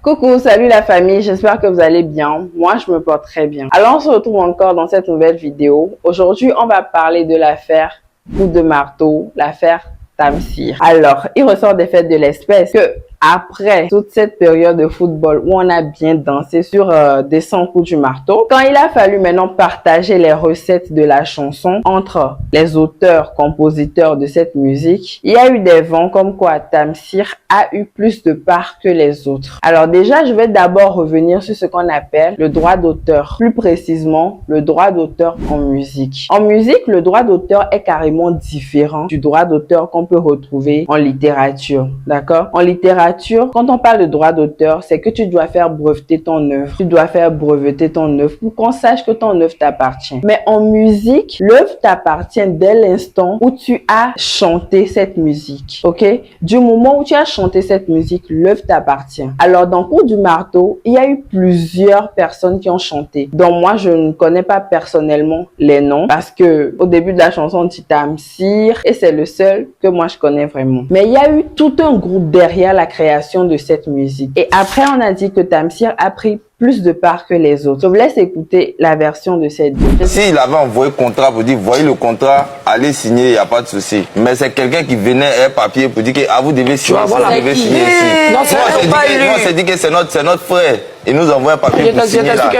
Coucou, salut la famille, j'espère que vous allez bien. Moi, je me porte très bien. Alors, on se retrouve encore dans cette nouvelle vidéo. Aujourd'hui, on va parler de l'affaire coup de marteau, l'affaire Tamsir. Alors, il ressort des faits de l'espèce que après toute cette période de football où on a bien dansé sur des 100 coups du marteau, quand il a fallu maintenant partager les recettes de la chanson entre les auteurs, compositeurs de cette musique, il y a eu des vents comme quoi Tamsir a eu plus de part que les autres. Alors déjà, je vais d'abord revenir sur ce qu'on appelle le droit d'auteur, plus précisément le droit d'auteur en musique. En musique, le droit d'auteur est carrément différent du droit d'auteur qu'on peut retrouver en littérature, d'accord? En littérature, quand on parle de droit d'auteur, c'est que tu dois faire breveter ton œuvre. Tu dois faire breveter ton œuvre pour qu'on sache que ton œuvre t'appartient. Mais en musique, l'œuvre t'appartient dès l'instant où tu as chanté cette musique. Ok? Du moment où tu as chanté cette musique, l'œuvre t'appartient. Alors, dans Coup du marteau, il y a eu plusieurs personnes qui ont chanté. Donc, moi, je ne connais pas personnellement les noms parce que au début de la chanson, on dit Tamsir et c'est le seul que moi, je connais vraiment. Mais il y a eu tout un groupe derrière la création de cette musique. Et après, on a dit que Tamsir a pris plus de part que les autres. Je vous laisse écouter la version de cette vidéo. S'il avait envoyé contrat pour dire, voyez le contrat, allez signer, il n'y a pas de souci. Mais c'est quelqu'un qui venait un papier pour dire que vous devez signer, vous devez signer ici. Non, c'est dit que c'est notre frère. Il nous envoie un papier pour signer là.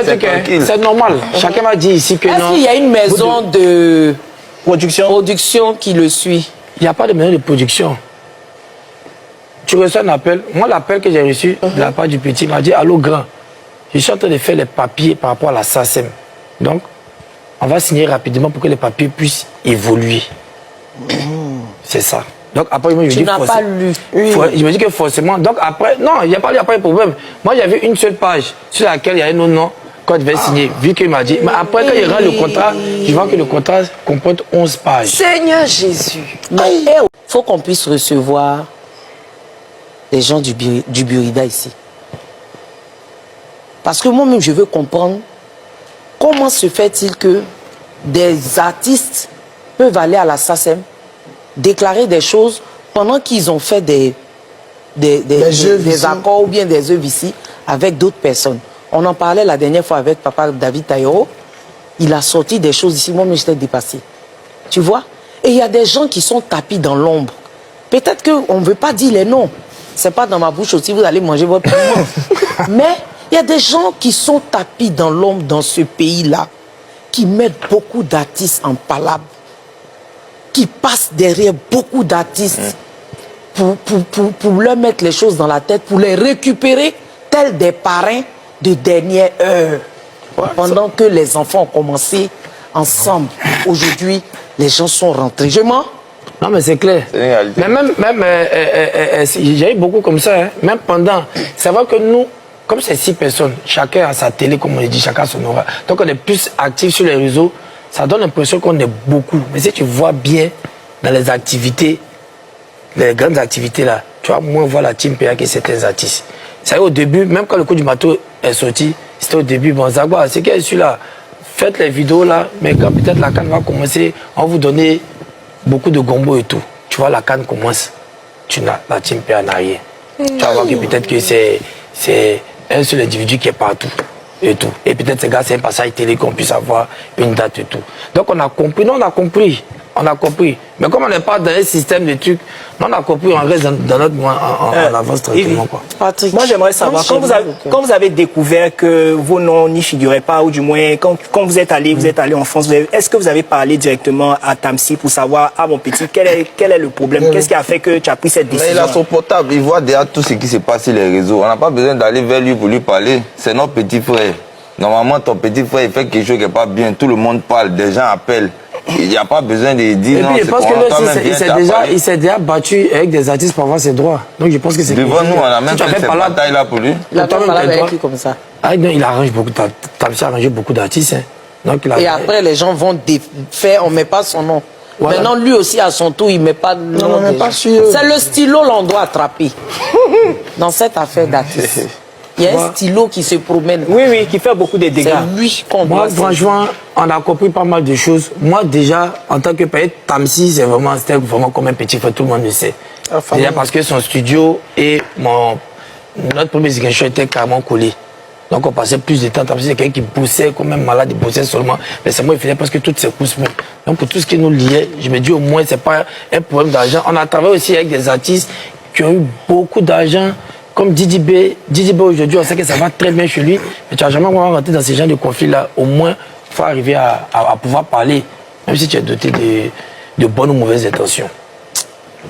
C'est normal. Chacun m'a dit ici que non. Est-ce qu'il y a une maison de production qui le suit? Il n'y a pas de maison de production. Tu reçois un appel. Moi, l'appel que j'ai reçu de la part du petit m'a dit, allô grand, je suis en train de faire les papiers par rapport à la SACEM. Donc, on va signer rapidement pour que les papiers puissent évoluer. C'est ça. Donc après, moi, je tu n'as pas lu. Je me dis que forcément. Donc après, non, il n'y a pas de problème. Moi, j'avais une seule page sur laquelle il y avait nos noms quand je devais signer, vu qu'il m'a dit. Mais après, quand il rend le contrat, je vois que le contrat comporte 11 pages. Seigneur Jésus. Mais il faut qu'on puisse recevoir les gens du Burida ici. Parce que moi-même, je veux comprendre comment se fait-il que des artistes peuvent aller à la SACEM, déclarer des choses pendant qu'ils ont fait des accords ou bien des œuvres ici avec d'autres personnes. On en parlait la dernière fois avec papa David Taïro. Il a sorti des choses ici, moi-même j'étais dépassé. Tu vois? Et il y a des gens qui sont tapis dans l'ombre. Peut-être qu'on ne veut pas dire les noms. C'est pas dans ma bouche aussi, vous allez manger votre piment. Mais il y a des gens qui sont tapis dans l'ombre dans ce pays-là, qui mettent beaucoup d'artistes en palabre, qui passent derrière beaucoup d'artistes pour leur mettre les choses dans la tête, pour les récupérer tels des parrains de dernière heure. Pendant que les enfants ont commencé ensemble. Aujourd'hui, les gens sont rentrés. Je mens? Non, mais c'est clair. Mais même j'ai eu beaucoup comme ça. Hein. Même pendant. C'est vrai que nous, comme c'est 6 personnes, chacun a sa télé, comme on dit, chacun a son horaire. Donc on est plus actifs sur les réseaux. Ça donne l'impression qu'on est beaucoup. Mais si tu vois bien dans les activités, les grandes activités là, tu vas moins voir la team PA que certains artistes. C'est au début, même quand le coup du marteau est sorti, c'était au début, bon, Zagua, c'est qu'elle est là. Faites les vidéos là, mais quand peut-être la canne va commencer, on va vous donner beaucoup de gombo et tout. Tu vois, la canne commence, la team PA n'a rien. Tu vas voir que peut-être que c'est un seul individu qui est partout. Et tout. Et peut-être ces gars, c'est un passage télé qu'on puisse avoir une date et tout. Donc on a compris, non, on a compris. On a compris. Mais comme on n'est pas dans un système de trucs, non, on a compris, on reste dans notre on avance tranquillement. Quoi. Patrick, moi j'aimerais savoir, quand vous avez découvert que vos noms n'y figuraient pas, ou du moins, quand vous êtes allé en France, est-ce que vous avez parlé directement à Tamsir pour savoir, ah mon petit, quel est le problème? Qu'est-ce qui a fait que tu as pris cette décision? Mais il a son portable, il voit déjà tout ce qui se passe sur les réseaux. On n'a pas besoin d'aller vers lui pour lui parler. C'est notre petit frère. Normalement, ton petit frère, il fait quelque chose qui n'est pas bien. Tout le monde parle, des gens appellent. Il n'y a pas besoin de dire et non. Puis, je pense que il s'est déjà battu avec des artistes pour avoir ses droits. Donc je pense que c'est. Devant nous, on a même fait cette bataille là pour lui. Il a pas parlé avec lui comme ça. Ah non, il arrange beaucoup. Tamsir a arrangé beaucoup d'artistes. Hein. Donc, et après, les gens vont faire, on ne met pas son nom. Voilà. Maintenant, lui aussi, à son tour, il ne met pas de nom. C'est le stylo l'on doit attraper dans cette affaire d'artiste. Il y a un stylo qui se promène. Oui, qui fait beaucoup de dégâts. C'est lui qu'on doit. Moi, franchement, on a compris pas mal de choses. Moi, déjà, en tant que père, Tamsir, c'était vraiment comme un petit frère, tout le monde le sait. Déjà parce que son studio et notre premier signature était carrément collé. Donc on passait plus de temps. C'est quelqu'un qui poussait, comme un malade, il poussait seulement. Mais c'est moi, il faisait presque toutes ses courses. Donc pour tout ce qui nous liait, je me dis au moins, c'est pas un problème d'argent. On a travaillé aussi avec des artistes qui ont eu beaucoup d'argent, comme Didi B. Didi B aujourd'hui, on sait que ça va très bien chez lui. Mais tu n'as jamais rentré dans ces genres de conflits-là. Au moins, il faut arriver à pouvoir parler, même si tu es doté de bonnes ou mauvaises intentions.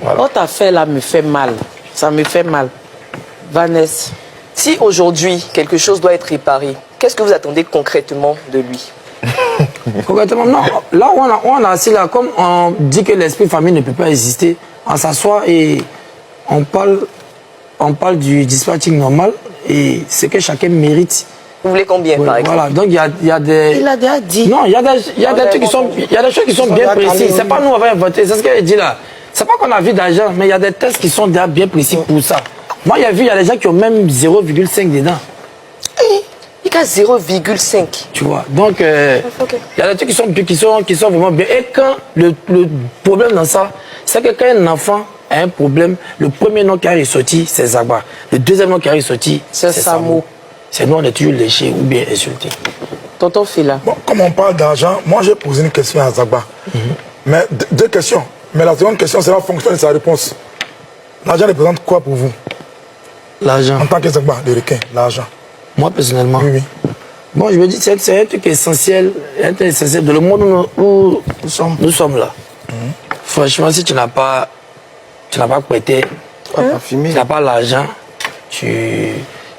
Voilà. Votre affaire là me fait mal. Ça me fait mal. Vanessa. Si aujourd'hui, quelque chose doit être réparé, qu'est-ce que vous attendez concrètement de lui? Concrètement, non. Là où on a assis là, comme on dit que l'esprit famille ne peut pas exister, on s'assoit et on parle du dispatching normal et ce que chacun mérite. Vous voulez combien, par exemple? Voilà, donc il y a des... Il a déjà dit. Non, il y a des trucs qui sont bien précis. C'est pas nous qui avons inventé, c'est ce qu'elle dit là. C'est pas qu'on a vu d'argent, mais il y a des tests qui sont déjà bien précis pour ça. Moi, il y a des gens qui ont même 0,5 dedans. Il y a 0,5. Tu vois, donc il y a des trucs qui sont vraiment bien. Et quand le problème dans ça, c'est que quand un enfant a un problème, le premier nom qui est sorti, c'est Zagba. Le deuxième nom qui est sorti, c'est Samo. C'est nous, on est toujours léchés ou bien insultés. Tonton Fila. Bon, comme on parle d'argent, moi j'ai posé une question à Zagba. Mais deux questions. Mais la seconde question, c'est la fonction de sa réponse. L'argent représente quoi pour vous? L'argent. En tant que Zagba, de requin, l'argent. Moi, personnellement. Oui. Bon, je me dis, c'est un truc essentiel, dans le monde où nous sommes là. Franchement, si tu n'as pas prêté, tu n'as pas l'argent, tu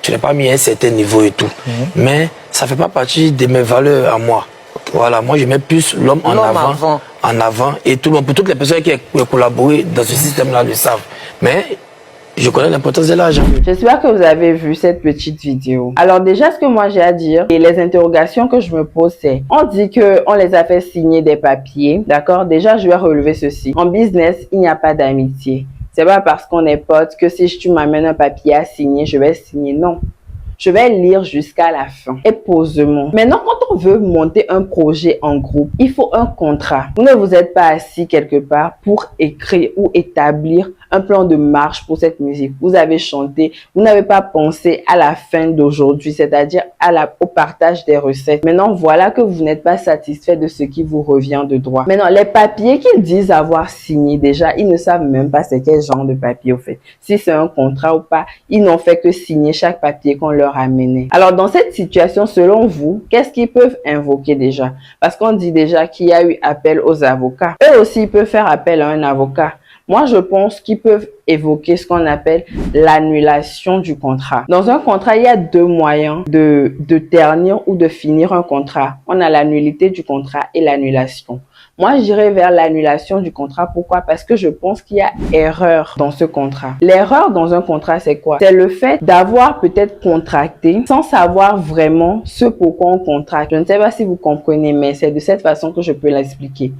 n'as pas mis à un certain niveau et tout. Mais ça ne fait pas partie de mes valeurs à moi. Voilà, moi je mets plus l'homme en avant et tout le monde, pour toutes les personnes qui ont collaboré dans ce système-là le savent. Mais je connais l'importance de l'argent. J'espère que vous avez vu cette petite vidéo. Alors déjà, ce que moi j'ai à dire et les interrogations que je me pose, c'est on dit que on les a fait signer des papiers, d'accord? Déjà, je vais relever ceci. En business, il n'y a pas d'amitié. C'est pas parce qu'on est potes que si tu m'amènes un papier à signer, je vais signer. Non. Je vais lire jusqu'à la fin et posément. Maintenant, quand on veut monter un projet en groupe, il faut un contrat. Vous ne vous êtes pas assis quelque part pour écrire ou établir un plan de marche pour cette musique. Vous avez chanté, vous n'avez pas pensé à la fin d'aujourd'hui, c'est-à-dire au partage des recettes. Maintenant, voilà que vous n'êtes pas satisfait de ce qui vous revient de droit. Maintenant, les papiers qu'ils disent avoir signés, déjà, ils ne savent même pas c'est quel genre de papier au fait. Si c'est un contrat ou pas, ils n'ont fait que signer chaque papier qu'on leur a amené. Alors, dans cette situation, selon vous, qu'est-ce qu'ils peuvent invoquer déjà? Parce qu'on dit déjà qu'il y a eu appel aux avocats. Eux aussi, ils peuvent faire appel à un avocat. Moi, je pense qu'ils peuvent évoquer ce qu'on appelle l'annulation du contrat. Dans un contrat, il y a deux moyens de ternir ou de finir un contrat. On a la nullité du contrat et l'annulation. Moi, j'irai vers l'annulation du contrat. Pourquoi? Parce que je pense qu'il y a erreur dans ce contrat. L'erreur dans un contrat, c'est quoi? C'est le fait d'avoir peut-être contracté sans savoir vraiment ce pourquoi on contracte. Je ne sais pas si vous comprenez, mais c'est de cette façon que je peux l'expliquer.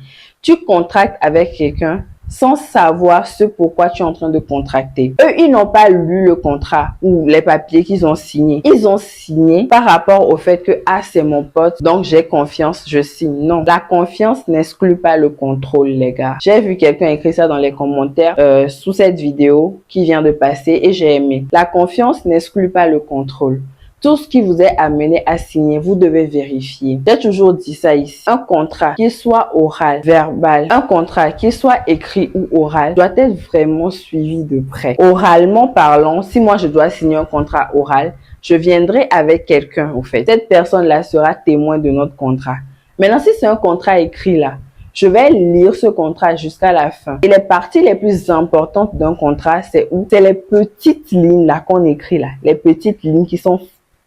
Tu contractes avec quelqu'un sans savoir ce pourquoi tu es en train de contracter. Eux, ils n'ont pas lu le contrat ou les papiers qu'ils ont signés. Ils ont signé par rapport au fait que, ah, c'est mon pote, donc j'ai confiance, je signe. Non, la confiance n'exclut pas le contrôle, les gars. J'ai vu quelqu'un écrire ça dans les commentaires sous cette vidéo qui vient de passer et j'ai aimé. La confiance n'exclut pas le contrôle. Tout ce qui vous est amené à signer, vous devez vérifier. J'ai toujours dit ça ici. Un contrat, qu'il soit oral, verbal, un contrat, qu'il soit écrit ou oral, doit être vraiment suivi de près. Oralement parlant, si moi je dois signer un contrat oral, je viendrai avec quelqu'un, au fait. Cette personne-là sera témoin de notre contrat. Maintenant, si c'est un contrat écrit là, je vais lire ce contrat jusqu'à la fin. Et les parties les plus importantes d'un contrat, c'est où? C'est les petites lignes là qu'on écrit là. Les petites lignes qui sont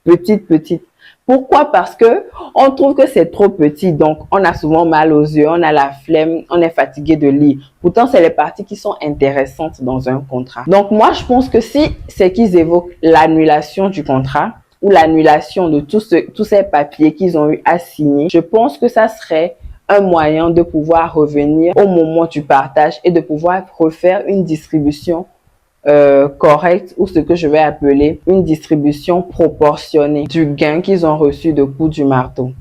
petites. Pourquoi? Parce que on trouve que c'est trop petit, donc on a souvent mal aux yeux, on a la flemme, on est fatigué de lire. Pourtant, c'est les parties qui sont intéressantes dans un contrat. Donc moi, je pense que si c'est qu'ils évoquent l'annulation du contrat ou l'annulation de tous ces papiers qu'ils ont eu à signer, je pense que ça serait un moyen de pouvoir revenir au moment du partage et de pouvoir refaire une distribution correcte ou ce que je vais appeler une distribution proportionnée du gain qu'ils ont reçu de coup du marteau.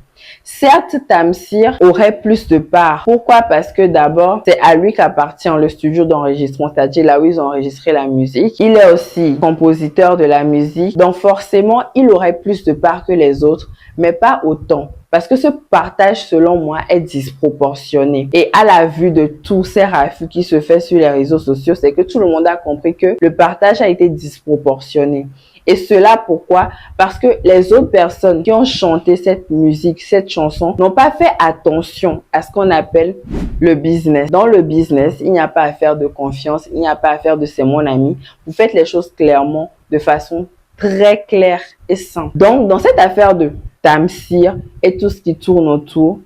Certes, Tamsir aurait plus de parts. Pourquoi? Parce que d'abord, c'est à lui qu'appartient le studio d'enregistrement, c'est-à-dire là où ils ont enregistré la musique. Il est aussi compositeur de la musique, donc forcément, il aurait plus de parts que les autres, mais pas autant. Parce que ce partage, selon moi, est disproportionné. Et à la vue de tous ces raffus qui se fait sur les réseaux sociaux, c'est que tout le monde a compris que le partage a été disproportionné. Et cela pourquoi? Parce que les autres personnes qui ont chanté cette musique, cette chanson, n'ont pas fait attention à ce qu'on appelle le business. Dans le business, il n'y a pas à faire de confiance, il n'y a pas à faire de c'est mon ami. Vous faites les choses clairement, de façon très claire et simple. Donc, dans cette affaire de Tamsir et tout ce qui tourne autour,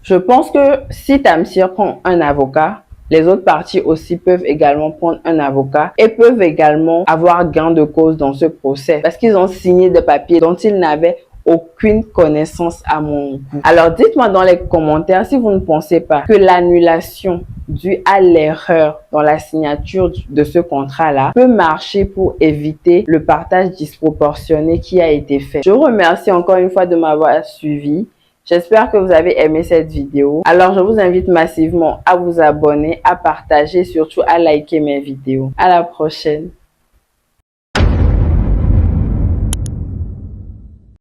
je pense que si Tamsir prend un avocat, les autres parties aussi peuvent également prendre un avocat et peuvent également avoir gain de cause dans ce procès parce qu'ils ont signé des papiers dont ils n'avaient aucune connaissance à mon goût. Alors dites-moi dans les commentaires si vous ne pensez pas que l'annulation due à l'erreur dans la signature de ce contrat-là peut marcher pour éviter le partage disproportionné qui a été fait. Je vous remercie encore une fois de m'avoir suivi. J'espère que vous avez aimé cette vidéo. Alors, je vous invite massivement à vous abonner, à partager, surtout à liker mes vidéos. À la prochaine.